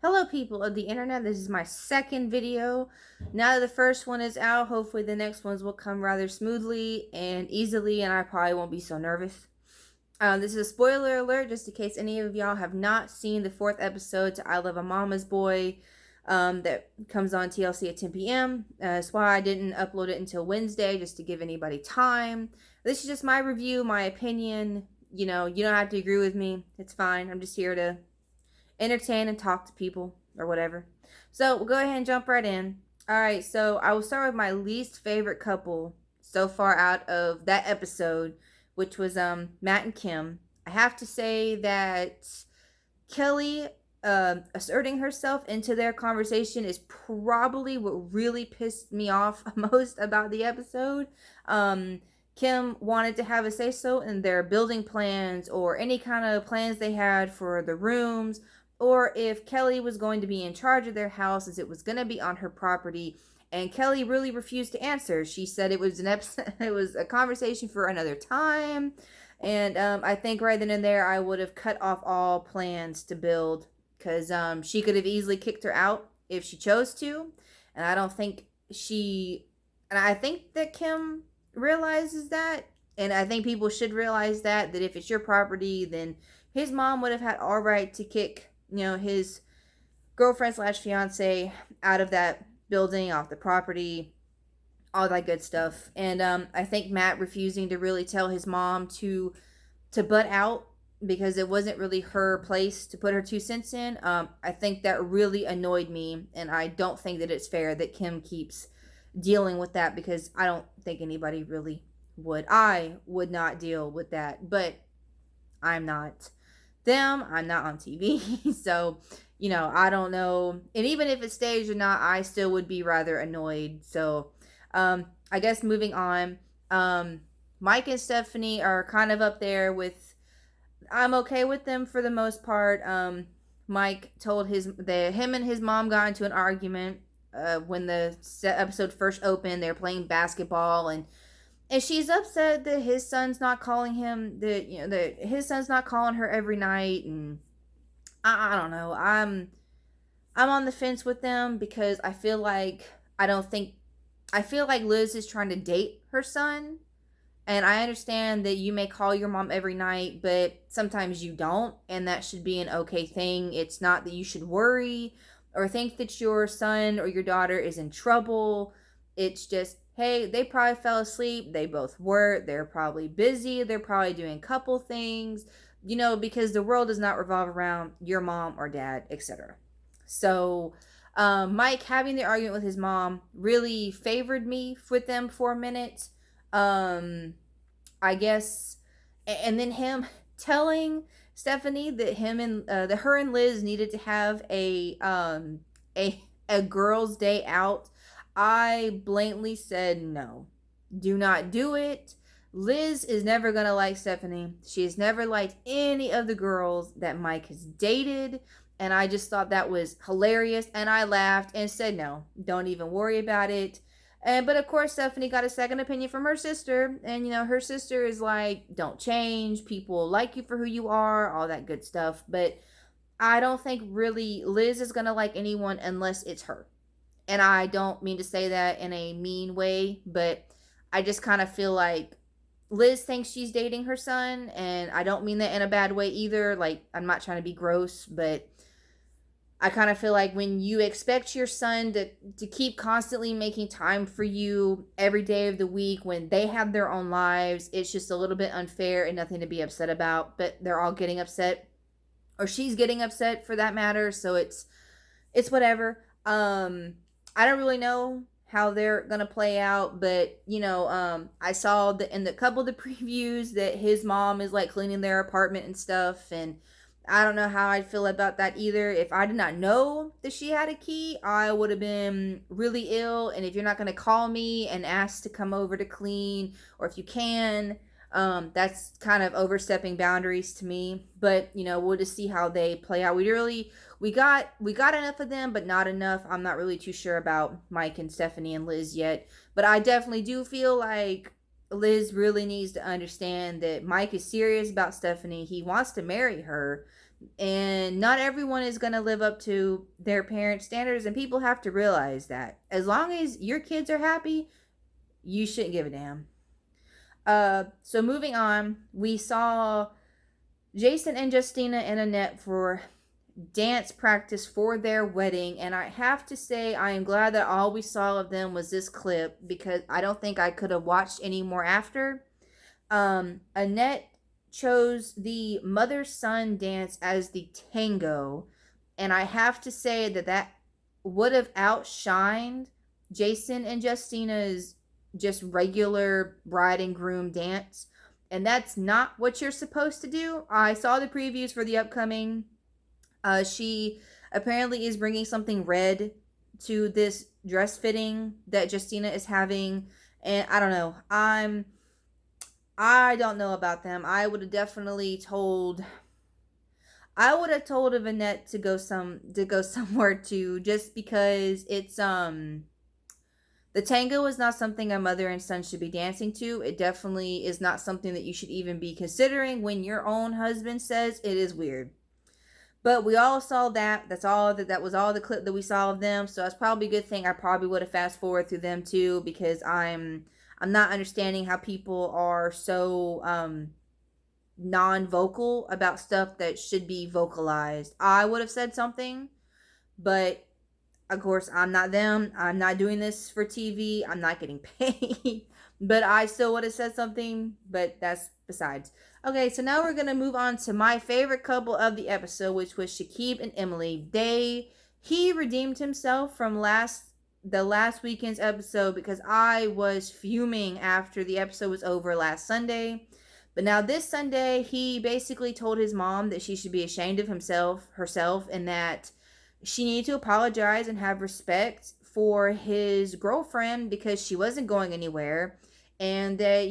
Hello, people of the internet. This is my second video. Now that the first one is out, hopefully the next ones will come rather smoothly and easily, and I probably won't be so nervous. This is a spoiler alert, just in case any of y'all have not seen the fourth episode to I Love a Mama's Boy that comes on TLC at 10 p.m. That's why I didn't upload it until Wednesday, just to give anybody time. This is just my review, my opinion. You don't have to agree with me. It's fine. I'm just here to entertain and talk to people or whatever. So we'll go ahead and jump right in. All right, so I will start with my least favorite couple so far out of that episode, which was Matt and Kim. I have to say that Kelly asserting herself into their conversation is probably what really pissed me off most about the episode. Kim wanted to have a say so in their building plans or any kind of plans they had for the rooms, or if Kelly was going to be in charge of their house as it was going to be on her property. And Kelly really refused to answer. She said it was an episode, it was a conversation for another time. And I think right then and there, I would have cut off all plans to build, because she could have easily kicked her out if she chose to. And I don't think she, and I think that Kim realizes that. And I think people should realize that if it's your property, then his mom would have had all right to kick, his girlfriend slash fiance out of that building, off the property, all that good stuff. And I think Matt refusing to really tell his mom to butt out because it wasn't really her place to put her 2 cents in. I think that really annoyed me, and I don't think that it's fair that Kim keeps dealing with that, because I don't think anybody really would. I would not deal with that, but I'm not them. I'm not on TV. So, I don't know. And even if it's staged or not, I still would be rather annoyed. So, I guess moving on. Mike and Stephanie are kind of up there with, I'm okay with them for the most part. Mike told him and his mom got into an argument when the episode first opened. They were playing basketball, and she's upset that his son's not calling him, that his son's not calling her every night. And I don't know. I'm on the fence with them, because I feel like Liz is trying to date her son. And I understand that you may call your mom every night, but sometimes you don't, and that should be an okay thing. It's not that you should worry or think that your son or your daughter is in trouble. It's just, hey, they probably fell asleep. They both were. They're probably busy. They're probably doing a couple things, because the world does not revolve around your mom or dad, etc. So, Mike having the argument with his mom really favored me with them for a minute. I guess, and then him telling Stephanie that her and Liz needed to have a girls' day out. I blatantly said no. Do not do it. Liz is never gonna like Stephanie. She has never liked any of the girls that Mike has dated. And I just thought that was hilarious. And I laughed and said, no, don't even worry about it. But of course, Stephanie got a second opinion from her sister. And, her sister is like, don't change. People like you for who you are, all that good stuff. But I don't think really Liz is going to like anyone unless it's her. And I don't mean to say that in a mean way, but I just kind of feel like Liz thinks she's dating her son. And I don't mean that in a bad way either. Like, I'm not trying to be gross, but I kind of feel like when you expect your son to keep constantly making time for you every day of the week when they have their own lives, it's just a little bit unfair and nothing to be upset about. But they're all getting upset, or she's getting upset for that matter. So it's whatever. I don't really know how they're gonna play out, but I saw in the couple of the previews that his mom is like cleaning their apartment and stuff, and I don't know how I'd feel about that either. If I did not know that she had a key, I would have been really ill. And if you're not going to call me and ask to come over to clean, or if you can, that's kind of overstepping boundaries to me. But, we'll just see how they play out. We got enough of them, but not enough. I'm not really too sure about Mike and Stephanie and Liz yet. But I definitely do feel like Liz really needs to understand that Mike is serious about Stephanie. He wants to marry her. And not everyone is going to live up to their parents' standards, and people have to realize that. As long as your kids are happy, you shouldn't give a damn. So moving on, we saw Jason and Justina and Annette for dance practice for their wedding, and I have to say I am glad that all we saw of them was this clip, because I don't think I could have watched any more after. Annette chose the mother-son dance as the tango, and I have to say that that would have outshined Jason and Justina's just regular bride and groom dance, and that's not what you're supposed to do. I saw the previews for the upcoming. She apparently is bringing something red to this dress fitting that Justina is having, and I don't know. I don't know about them. I would have definitely told. I would have told Annette to go somewhere too, just because it's the tango is not something a mother and son should be dancing to. It definitely is not something that you should even be considering when your own husband says it is weird. But we all saw that. That was all the clip that we saw of them. So that's probably a good thing. I probably would have fast forward through them too, because I'm not understanding how people are so non-vocal about stuff that should be vocalized. I would have said something, but of course, I'm not them. I'm not doing this for TV. I'm not getting paid. But I still would have said something. But that's besides. Okay, so now we're going to move on to my favorite couple of the episode, which was Shakib and Emily. He redeemed himself from the last weekend's episode, because I was fuming after the episode was over last Sunday. But now this Sunday, he basically told his mom that she should be ashamed of herself, and that she needed to apologize and have respect for his girlfriend, because she wasn't going anywhere, and that,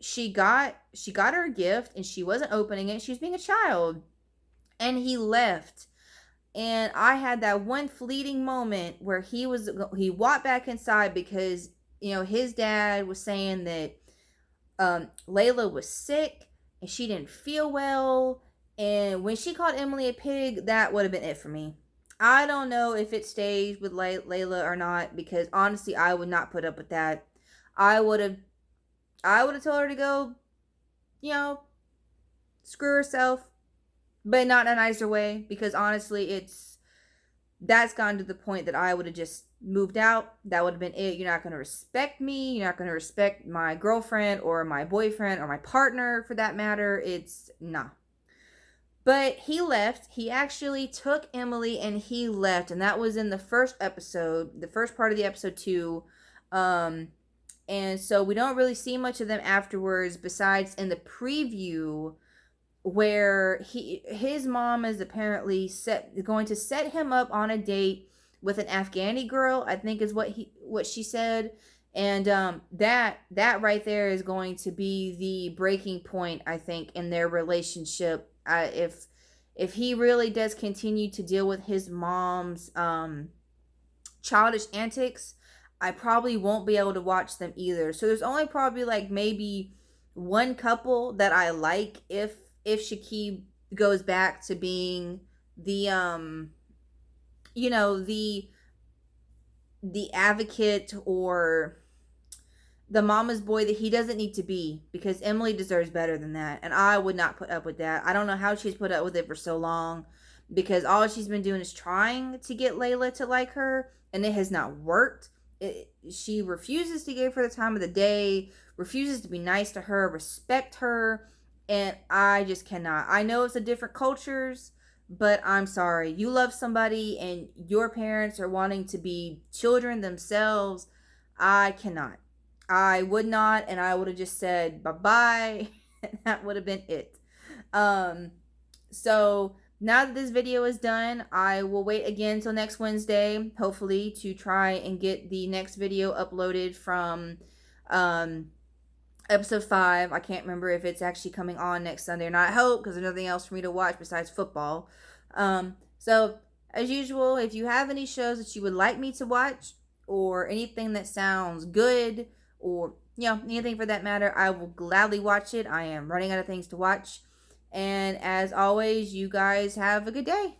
she got her gift and she wasn't opening it. She was being a child. And he left. And I had that one fleeting moment where he walked back inside, because his dad was saying that Layla was sick and she didn't feel well, and when she called Emily a pig, that would have been it for me. I don't know if it stays with Layla or not, because honestly, I would not put up with that. I would have told her to go, screw herself, but not in a nicer way, because honestly, that's gotten to the point that I would have just moved out. That would have been it. You're not going to respect me. You're not going to respect my girlfriend or my boyfriend or my partner for that matter. It's nah. But he left. He actually took Emily and he left. And that was in the first episode, the first part of the episode 2. And so we don't really see much of them afterwards, besides in the preview, where his mom is apparently going to set him up on a date with an Afghani girl, I think is what she said. And that right there is going to be the breaking point, I think, in their relationship. If he really does continue to deal with his mom's childish antics, I probably won't be able to watch them either. So there's only probably like maybe one couple that I like if Shakib goes back to being the the advocate or the mama's boy that he doesn't need to be, because Emily deserves better than that, and I would not put up with that. I don't know how she's put up with it for so long, because all she's been doing is trying to get Layla to like her, and it has not worked. She refuses to give her the time of the day, refuses to be nice to her, respect her, and I just cannot. I know it's a different cultures, but I'm sorry. You love somebody and your parents are wanting to be children themselves. I cannot. I would not, and I would have just said bye-bye. That would have been it. So now that this video is done, I will wait again till next Wednesday, hopefully, to try and get the next video uploaded from episode 5. I can't remember if it's actually coming on next Sunday or not. I hope, because there's nothing else for me to watch besides football. So as usual, if you have any shows that you would like me to watch, or anything that sounds good, or anything for that matter, I will gladly watch it. I am running out of things to watch. And as always, you guys have a good day.